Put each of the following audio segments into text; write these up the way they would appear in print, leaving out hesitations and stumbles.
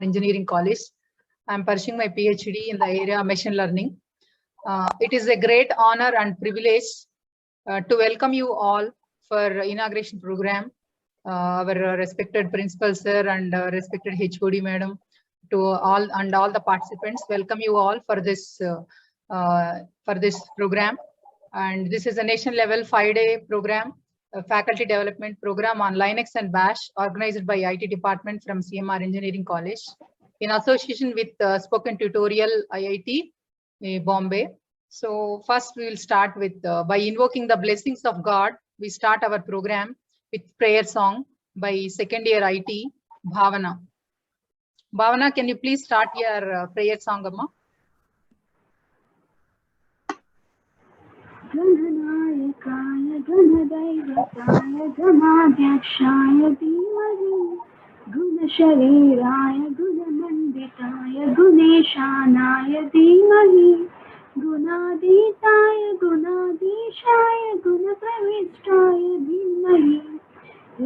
Engineering College. I'm pursuing my PhD in the area of machine learning. It is a great honor and privilege to welcome you all for inauguration program. Our respected principal sir and respected HOD madam, to all and all the participants, welcome you all for this program. And this is a nation level 5-day program, a faculty development program on Linux and Bash, organized by IT department from CMR Engineering College in association with Spoken Tutorial IIT Bombay. So first we will start with by invoking the blessings of God. We start our program with prayer song by second year IT Bhavana. Bhavana, can you please start your prayer song, Amma? गणनायकाय गणदैवताय गणाध्यक्षाय धीमहि गुणशरीराय गुणमण्डिताय गुणेशानाय धीमहि गुणातीताय गुणाधीशाय गुणप्रविष्टाय धीमहि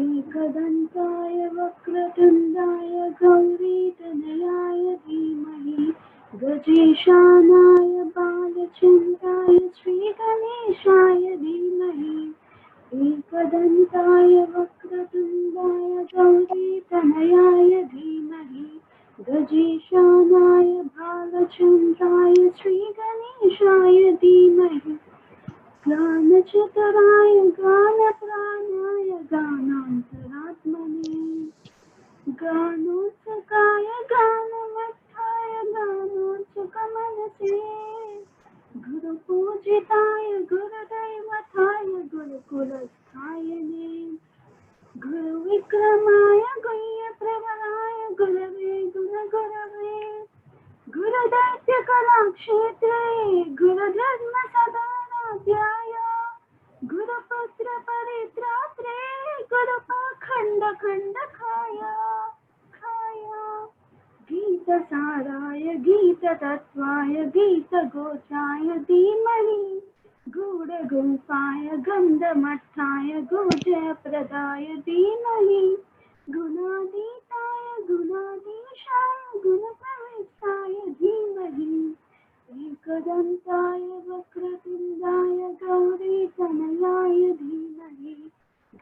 एकदन्ताय वक्रतुण्डाय गौरीतनयाय धीमहि गजेशानाय बालचन्द्राय श्रीगणेशाय धीमहि एकदन्ताय वक्रतुण्डाय गौरीतनयाय धीमहि गजेशानाय बालचन्द्राय श्रीगणेशाय धीमहि गानचतुराय गानप्राणाय गानान्तरात्मने गानोत्सुकाय गानमत्थाय गानोत्सुकमनसे गुरुपूजिताय गुरुदैवताय गुरुकुलस्थायने गुरुविक्रमाय गुह्यप्रवराय गुरवे गुरुगुरवे गुरुदैत्यकलाक्षेत्रे गुरुधर्मसदानाध्याय गुरुपुत्र परित्रात्रे गुरुपाखण्डखण्डखाय गीतसाराय गीततत्त्वाय गीतगोचाय धीमहि गूढगुम्फाय गन्धमट्टाय गुजयप्रदाय धीमहि गुणातीताय गुणाधीशाय गुणप्रविष्टाय धीमहि एकदन्ताय वक्रतुण्डाय गौरीतनयाय धीमहि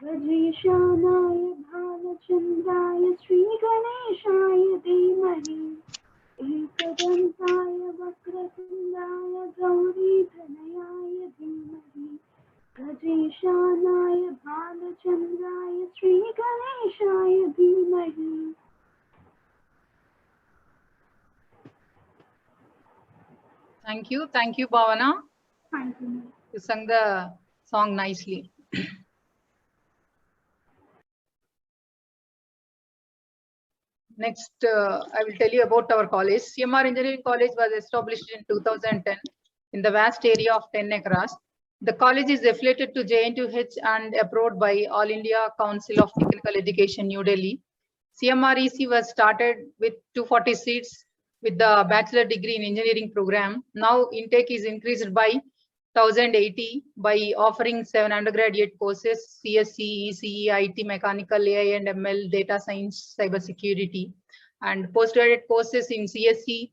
गजेशानाय भालचन्द्राय श्रीगणेशाय धीमहि एकदन्ताय वक्रतुण्डाय गौरीतनयाय धीमहि गजेशानाय भालचन्द्राय श्रीगणेशाय धीमहि. Thank you, Bhavana. Thank you. You sang the song nicely. Next, I will tell you about our college. CMR Engineering College was established in 2010 in the vast area of 10 acres. The college is affiliated to JNTUH and approved by All India Council of Technical Education, New Delhi. CMREC was started with 240 seats with the bachelor degree in engineering program. Now intake is increased by 1080 by offering 7 undergraduate courses: CSE, ECE, IT, Mechanical, AI and ML, Data Science, Cybersecurity, and postgraduate courses in CSE,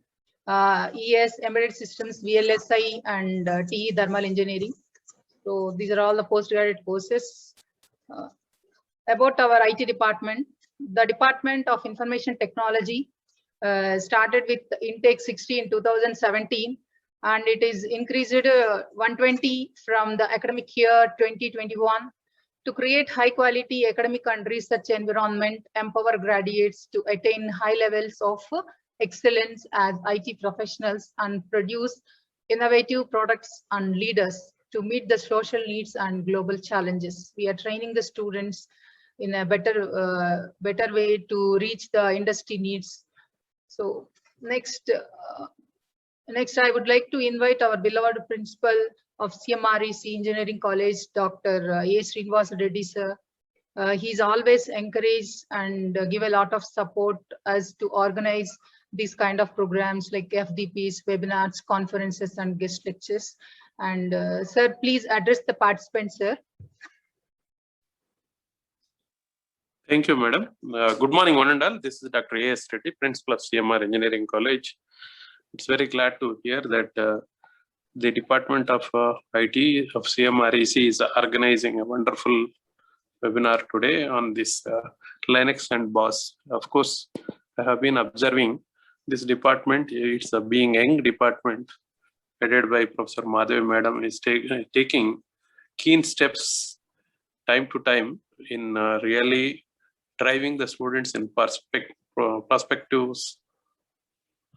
ES, Embedded Systems, VLSI, and TE Thermal Engineering. So these are all the postgraduate courses. About our IT department, the Department of Information Technology started with intake 60 in 2017. And it is increased 120 from the academic year 2021 to create high quality academic and research environment, empower graduates to attain high levels of excellence as IT professionals, and produce innovative products and leaders to meet the social needs and global challenges. We are training the students in a better way to reach the industry needs. So next, I would like to invite our beloved principal of CMREC Engineering College, Dr. A. Srinivas Reddy sir. He's always encouraged and give a lot of support as to organize these kind of programs like FDPs, webinars, conferences, and guest lectures. And sir, please address the participants, sir. Thank you, madam. Good morning, one and all. This is Dr. A.S. Reddy, Principal of CMR Engineering College. It's very glad to hear that the Department of IT of CMREC is organizing a wonderful webinar today on this Linux and BOSS. Of course, I have been observing this department. It's a being young department headed by Professor Madhavi Madam is taking keen steps time to time in really driving the students in perspectives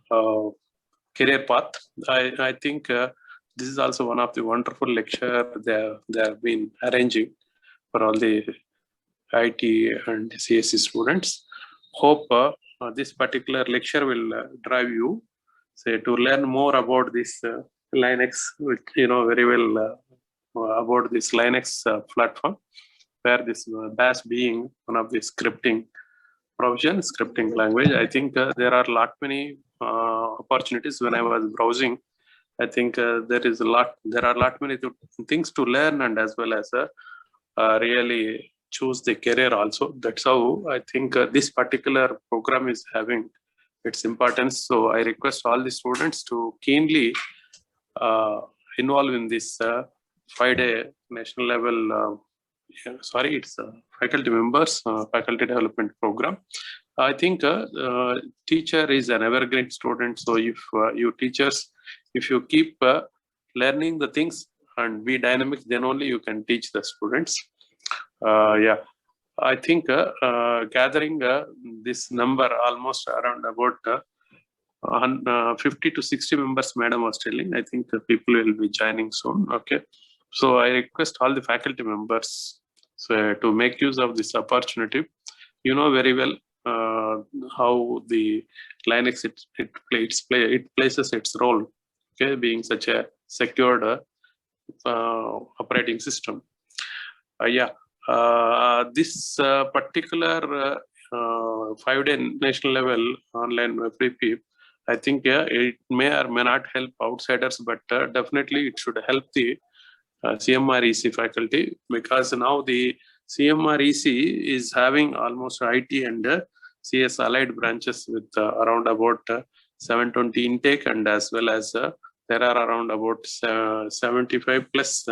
career path. I think this is also one of the wonderful lecture they have been arranging for all the IT and CSE students. Hope this particular lecture will drive you to learn more about this Linux, which very well about this Linux platform, where this BAS being one of the scripting language. I think there are many opportunities when I was browsing. I think there are many things to learn, and as well as really choose the career also. That's how I think this particular program is having its importance. So I request all the students to keenly involve in this 5-day national level it's faculty members faculty development program. I think teacher is an evergreen student. So if you teachers, if you keep learning the things and be dynamic, then only you can teach the students. I think gathering this number almost around about 50 to 60 members, madam was telling. I think people will be joining soon. Okay, so I request all the faculty members to make use of this opportunity. You know very well how the Linux it places its role. Okay, being such a secured operating system. This particular 5-day national level online FDP, I think it may or may not help outsiders, but definitely it should help the CMREC faculty, because now the CMREC is having almost IT and CS allied branches with around about 720 intake, and as well as there are around about 75 plus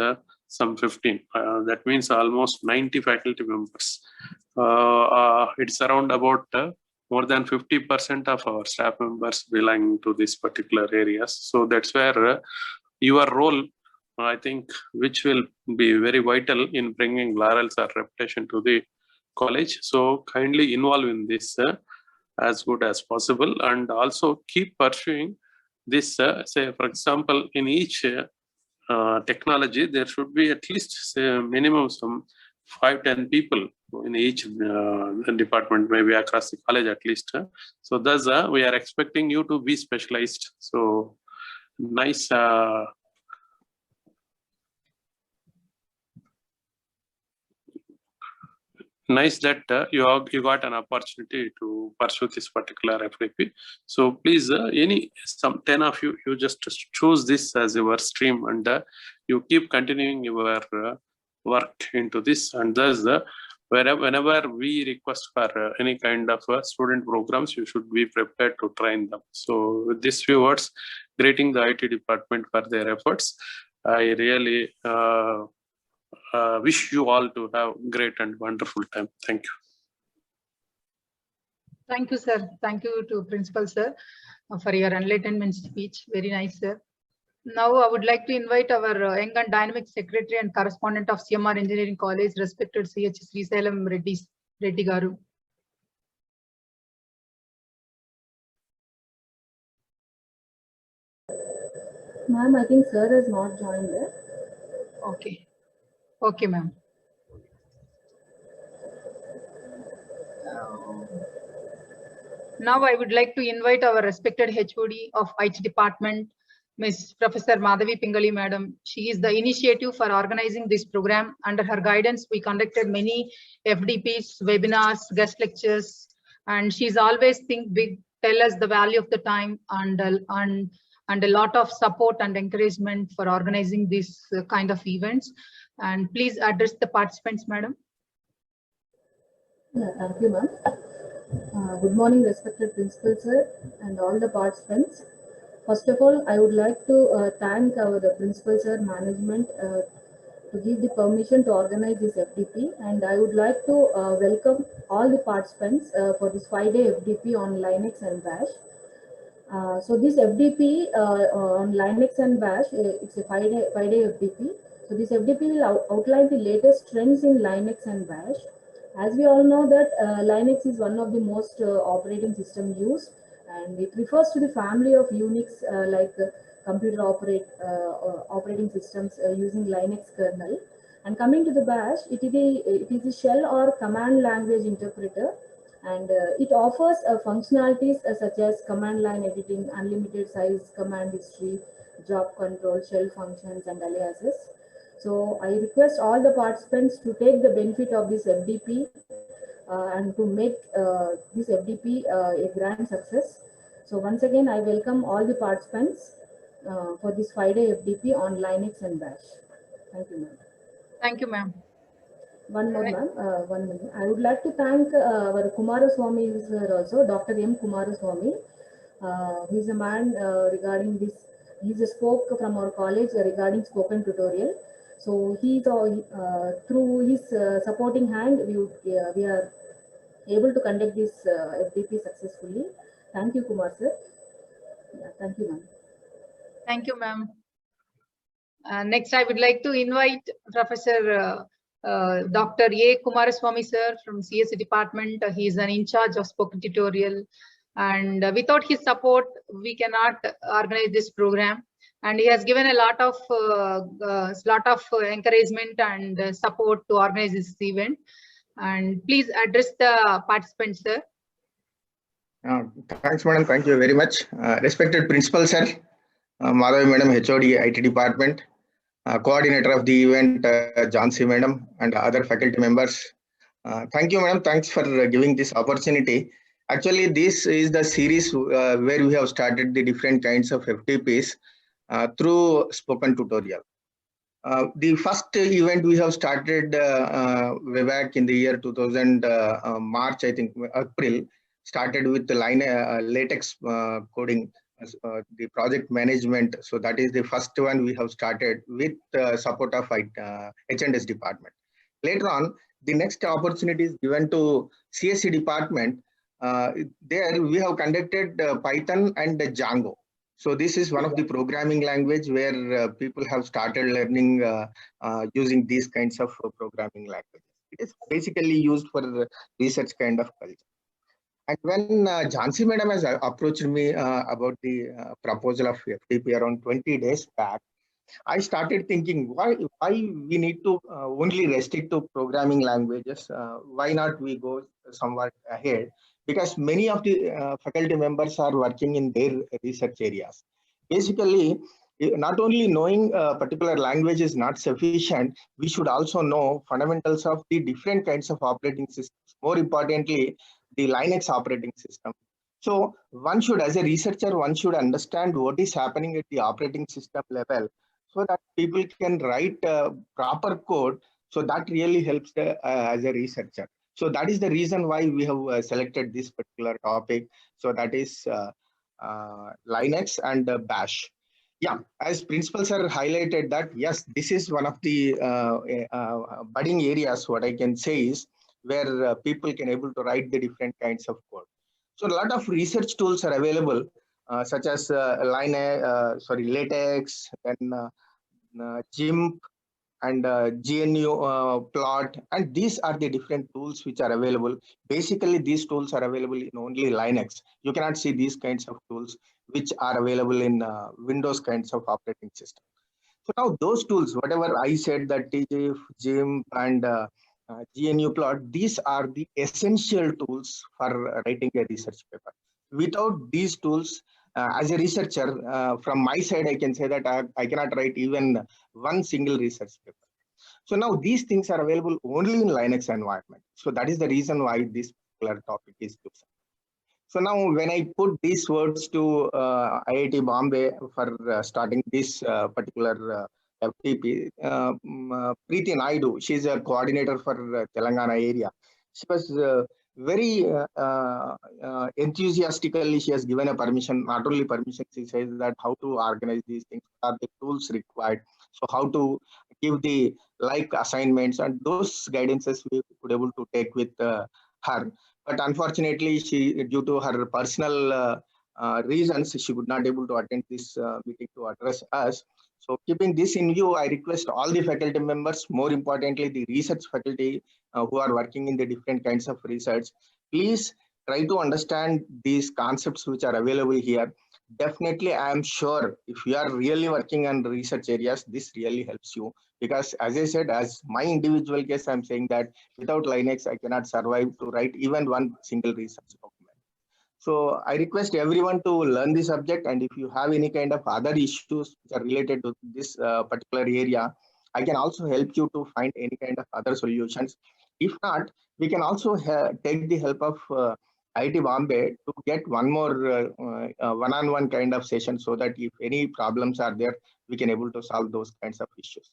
some 15. That means almost 90 faculty members. It's around about more than 50% of our staff members belong to this particular areas. So that's where your role, I think, which will be very vital in bringing laurels or reputation to the college. So kindly involve in this as good as possible, and also keep pursuing this. Say, for example, in each technology, there should be at least say minimum some 5-10 people in each department, maybe across the college at least. So thus we are expecting you to be specialized. So nice. Nice that you got an opportunity to pursue this particular FDP. So please, some 10 of you just choose this as your stream, and you keep continuing your work into this. And thus, whenever we request for any kind of student programs, you should be prepared to train them. So with these few words, greeting the IT department for their efforts. I really wish you all to have great and wonderful time. Thank you. Thank you, sir. Thank you to Principal, sir, for your enlightenment speech. Very nice, sir. Now I would like to invite our young and dynamic secretary and correspondent of CMR Engineering College, respected CH Srisalam Reddy Garu. Ma'am, I think sir has not joined there. Okay. Okay, ma'am. Now I would like to invite our respected HOD of IT department, Ms. Professor Madhavi Pingali Madam. She is the initiative for organizing this program. Under her guidance, we conducted many FDPs, webinars, guest lectures, and she's always think big, tell us the value of the time, and a lot of support and encouragement for organizing this kind of events. And please address the participants, madam. Yeah, thank you, ma'am. Good morning, respected principal sir and all the participants. First of all, I would like to thank the principal sir management to give the permission to organize this FDP, and I would like to welcome all the participants for this 5-day FDP on Linux and Bash. So this FDP on Linux and Bash, it's a 5-day FDP. So this FDP will outline the latest trends in Linux and Bash. As we all know that Linux is one of the most operating system used, and it refers to the family of Unix computer operating systems using Linux kernel. And coming to the Bash, it is a shell or command language interpreter, and it offers functionalities such as command line editing, unlimited size command history, job control, shell functions, and aliases. So I request all the participants to take the benefit of this FDP and to make this FDP a grand success. So once again, I welcome all the participants for this 5-day FDP on Linux and Bash. Thank you, ma'am. Thank you, ma'am. One more, ma'am. 1 minute. I would like to thank our Kumaraswamy also, Dr. M. Kumaraswamy. He is a man regarding this. He spoke from our college regarding spoken tutorial. So he through his supporting hand, we are able to conduct this FDP successfully. Thank you, Kumar sir. Yeah, thank you, ma'am. Thank you, ma'am. Next, I would like to invite Professor Dr. A. Kumaraswamy sir from CSE department. He is in charge of spoken tutorial, and without his support, we cannot organize this program. And he has given a lot of encouragement and support to organize this event. And please address the participants, sir. Thanks, madam. Thank you very much. Respected principal, sir, Madhavi madam, HOD, IT department, coordinator of the event, Jhansi madam, and other faculty members. Thank you, madam. Thanks for giving this opportunity. Actually, this is the series where we have started the different kinds of FTPs through spoken tutorial. The first event we have started way back in the year 2000, March, I think, April, started with the latex coding, the project management. So that is the first one we have started with support of H&S department. Later on, the next opportunity is given to CSE department. There we have conducted Python and Django. So this is one of the programming language where people have started learning using these kinds of programming languages. It is basically used for research kind of culture. And when Jhansi madam has approached me about the proposal of FTP around 20 days back, I started thinking why we need to only restrict to programming languages. Why not we go somewhat ahead? Because many of the faculty members are working in their research areas. Basically, not only knowing a particular language is not sufficient, we should also know fundamentals of the different kinds of operating systems. More importantly, the Linux operating system. So one should, as a researcher, one should understand what is happening at the operating system level so that people can write proper code. So that really helps as a researcher. So that is the reason why we have selected this particular topic. So that is Linux and Bash. Yeah, as principal sir highlighted that, yes, this is one of the budding areas, what I can say is, where people can able to write the different kinds of code. So a lot of research tools are available, such as LaTeX, then GIMP, and GNU plot, and these are the different tools which are available. Basically, these tools are available in only Linux. You cannot see these kinds of tools which are available in Windows kinds of operating system. So now those tools, whatever I said, that TGIF, GIMP, and GNU plot, these are the essential tools for writing a research paper. Without these tools, as a researcher, from my side, I can say that I cannot write even one single research paper. So now these things are available only in Linux environment. So that is the reason why this particular topic is chosen. So now when I put these words to IIT Bombay for starting this particular FTP, Preeti Naidu, she's a coordinator for Telangana area. She was very enthusiastically, she has given a permission, not only permission, she says that how to organize these things, what are the tools required, so how to give the like assignments, and those guidances we could able to take with her. But unfortunately, she, due to her personal reasons, she could not able to attend this meeting to address us. So keeping this in view, I request all the faculty members, more importantly, the research faculty who are working in the different kinds of research, please try to understand these concepts which are available here. Definitely, I am sure if you are really working on research areas, this really helps you. Because as I said, as my individual case, I'm saying that without Linux, I cannot survive to write even one single research document. So I request everyone to learn the subject, and if you have any kind of other issues which are related to this particular area, I can also help you to find any kind of other solutions. If not, we can also take the help of IIT Bombay to get one more one-on-one kind of session, so that if any problems are there, we can able to solve those kinds of issues.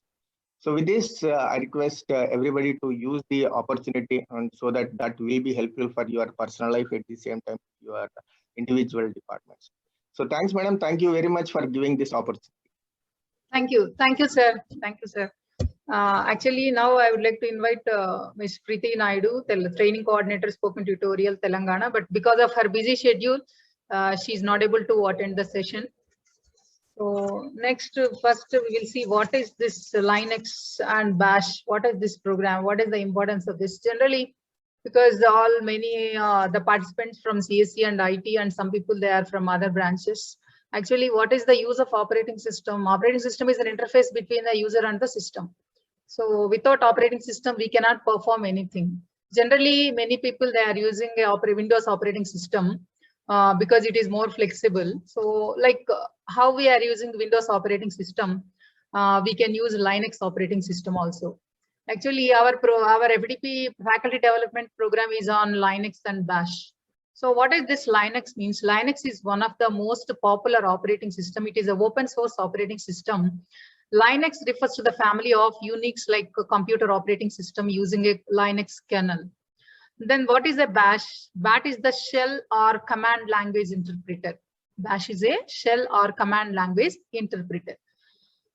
So with this, I request everybody to use the opportunity, and so that will be helpful for your personal life at the same time your individual departments. So thanks, madam. Thank you very much for giving this opportunity. Thank you. Thank you, sir. Thank you, sir. Actually, now I would like to invite Ms. Preeti Naidu, Training Coordinator, Spoken Tutorial, Telangana. But because of her busy schedule, she is not able to attend the session. So next, first we will see what is this Linux and Bash. What is this program? What is the importance of this? Generally, because many the participants from CSE and IT, and some people they are from other branches. Actually, what is the use of operating system? Operating system is an interface between the user and the system. So without operating system, we cannot perform anything. Generally, many people they are using a Windows operating system because it is more flexible. So like how we are using Windows operating system, we can use Linux operating system also. Actually, our FDP faculty development program is on Linux and Bash. So what is this Linux means? Linux is one of the most popular operating system. It is an open source operating system. Linux refers to the family of Unix like computer operating system using a Linux kernel. Then what is a Bash? Bash is the shell or command language interpreter. Bash is a shell or command language interpreter.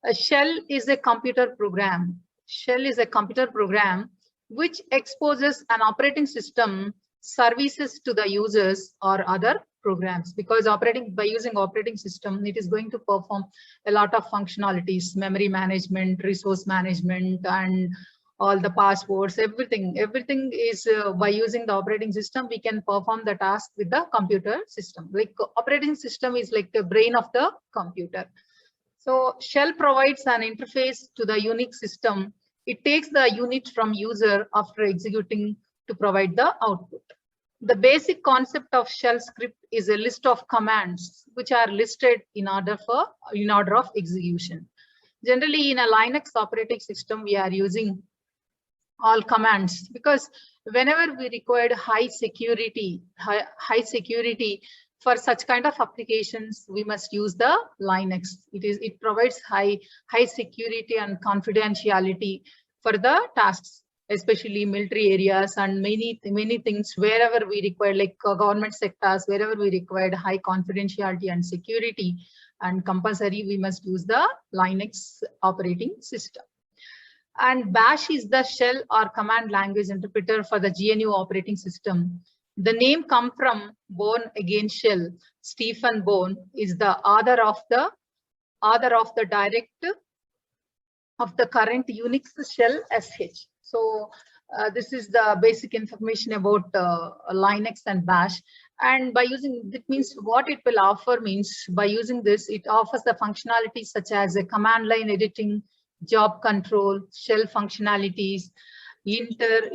A shell is a computer program. Shell is a computer program which exposes an operating system services to the users or other programs, because by using operating system, it is going to perform a lot of functionalities, memory management, resource management, and all the passwords, everything is by using the operating system, we can perform the task with the computer system. Like operating system is like the brain of the computer. So shell provides an interface to the Unix system. It takes the unit from user after executing to provide the output. The basic concept of shell script is a list of commands which are listed in order of execution. Generally, in a Linux operating system, we are using all commands, because whenever we required high security for such kind of applications, we must use the Linux. It provides high security and confidentiality for the tasks, especially military areas and many things wherever we require, like government sectors, wherever we required high confidentiality and security and compulsory, we must use the Linux operating system. And Bash is the shell or command language interpreter for the GNU operating system. The name comes from Bourne Again Shell. Stephen Bourne is the author of the directive of the current Unix shell SH. So this is the basic information about Linux and Bash. And by using it means what it will offer means by using this, it offers the functionalities such as a command line editing, job control, shell functionalities, integer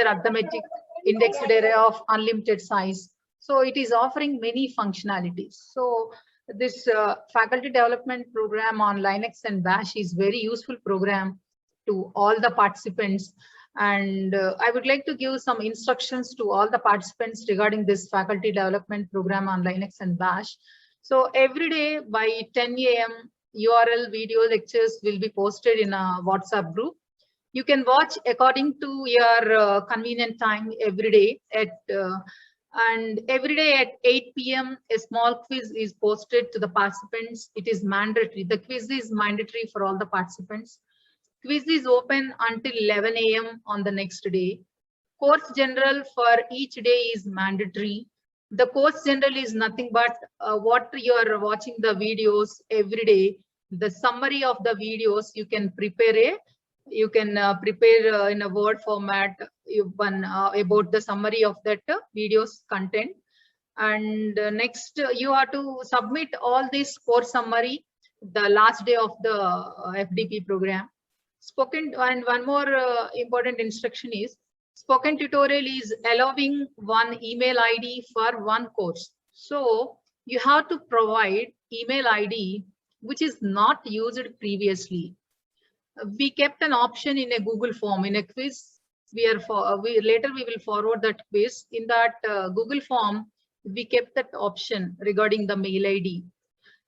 arithmetic, indexed array of unlimited size. So it is offering many functionalities. So this faculty development program on Linux and Bash is very useful program to all the participants. And I would like to give some instructions to all the participants regarding this faculty development program on Linux and Bash. So every day by 10 a.m. URL video lectures will be posted in a WhatsApp group. You can watch according to your convenient time every day and every day at 8 p.m. a small quiz is posted to the participants. It is mandatory. The quiz is mandatory for all the participants. Quiz is open until 11 a.m. on the next day. Course general for each day is mandatory. The course general is nothing but what you are watching the videos every day. The summary of the videos you can prepare in a Word format about the summary of that video's content. And next, you have to submit all this course summary the last day of the FDP program. Spoken, and one more important instruction is Spoken Tutorial is allowing one email ID for one course. So you have to provide email ID which is not used previously. We kept an option in a Google form in a quiz. Later we will forward that quiz. In that Google form, we kept that option regarding the mail ID.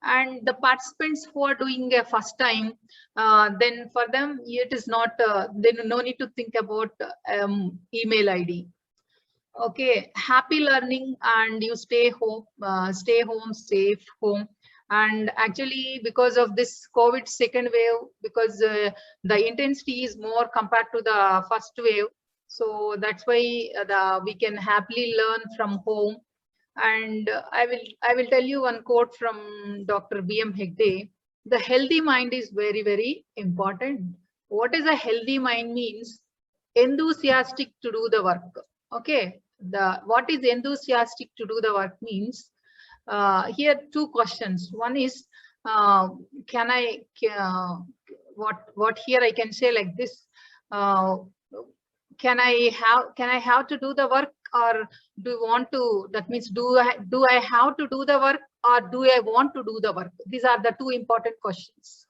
And the participants who are doing a first time, then for them it is not. Then no need to think about email ID. Okay, happy learning, and you stay home, safe home. And actually, because of this COVID second wave, because the intensity is more compared to the first wave, so that's why we can happily learn from home. And I will tell you one quote from Dr. B.M. Hegde. The healthy mind is very, very important. What is a healthy mind means? Enthusiastic to do the work. Okay, what is enthusiastic to do the work means? Here two questions. One is what here I can say like this, can I have to do the work, or do you want to, that means do I have to do the work, or do I want to do the work? These are the two important questions.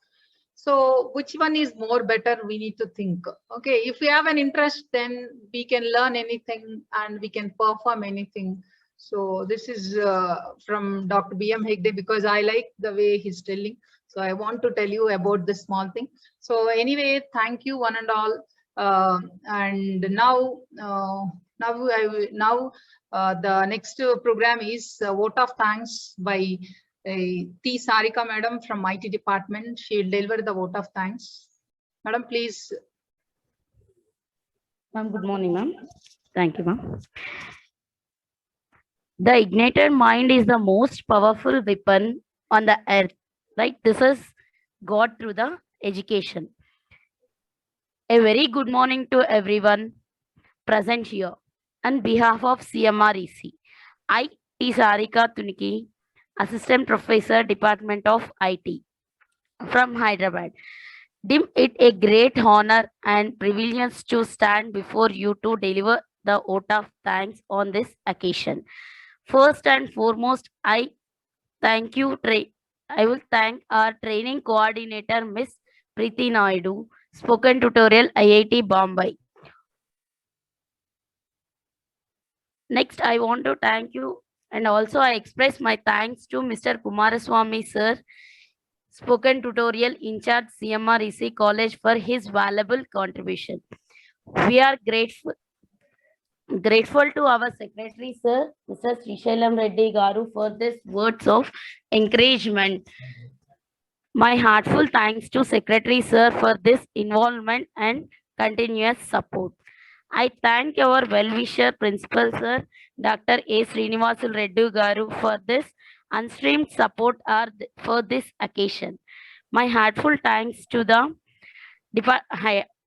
So which one is more better, we need to think. Okay, if we have an interest, then we can learn anything and we can perform anything. So this is from Dr. B.M. Hegde, because I like the way he's telling. So I want to tell you about this small thing. So anyway, thank you one and all. And now the next program is vote of thanks by T. Sarika Madam from IT department. She will deliver the vote of thanks. Madam, please. Ma'am, good morning, ma'am. Thank you, ma'am. The ignited mind is the most powerful weapon on the earth. Right? This is got through the education. A very good morning to everyone present here. On behalf of CMREC, I, T. Sarika Tuniki, Assistant Professor, Department of IT from Hyderabad, deem it a great honor and privilege to stand before you to deliver the vote of thanks on this occasion. First and foremost, I will thank our training coordinator, Miss Preeti Naidu, Spoken Tutorial, IIT Bombay. Next, I want to thank you, and also I express my thanks to Mr. Kumaraswamy sir, Spoken Tutorial in charge CMREC College, for his valuable contribution. We are grateful to our secretary sir, Mr. Srishalam Reddy Garu, for this words of encouragement. My heartful thanks to secretary sir for this involvement and continuous support. I thank our well-wisher principal sir, Dr. A. Srinivasul Reddy Garu, for this unstreamed support for this occasion. My heartful thanks to the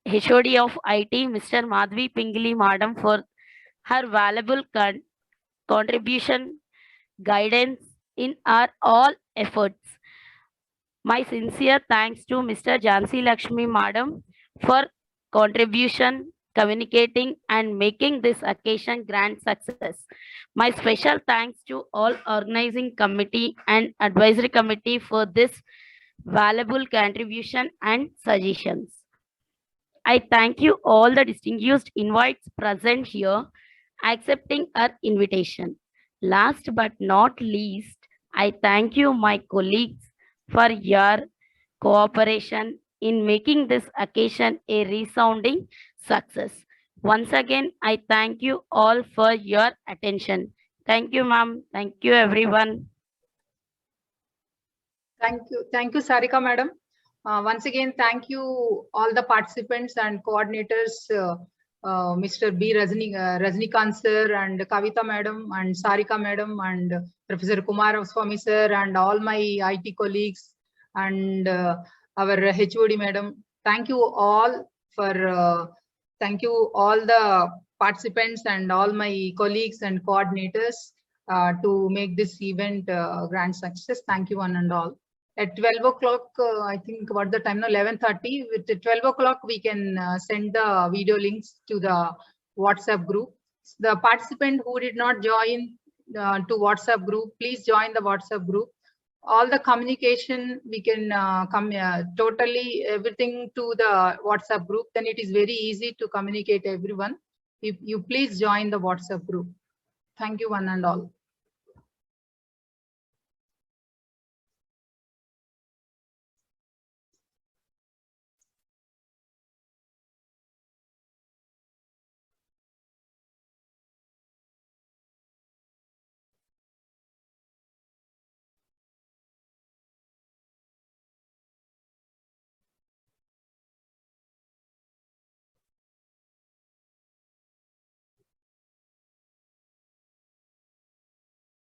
HOD of IT, Mr. Madhvi Pingili Madam, for her valuable contribution, guidance in our all efforts. My sincere thanks to Mr. Jansi Lakshmi Madam for contribution, communicating and making this occasion grand success. My special thanks to all organizing committee and advisory committee for this valuable contribution and suggestions. I thank you all the distinguished invites present here, accepting our invitation. Last but not least, I thank you, my colleagues, for your cooperation in making this occasion a resounding success. Once again, I thank you all for your attention. Thank you, ma'am. Thank you, everyone. Thank you, Sarika madam. Once again, thank you all the participants and coordinators, Mr. B. Rajnikant sir and Kavita madam and Sarika madam and Professor Kumaraswamy sir and all my IT colleagues and our HOD madam. Thank you all thank you all the participants and all my colleagues and coordinators to make this event grand success. Thank you one and all. At 12 o'clock, I think what the time now, 11:30, with 12 o'clock, we can send the video links to the WhatsApp group. The participant who did not join to WhatsApp group, please join the WhatsApp group. All the communication, we can come totally everything to the WhatsApp group. Then it is very easy to communicate everyone. If you please join the WhatsApp group. Thank you one and all.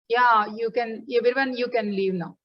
Yeah, you can, everyone, you can leave now.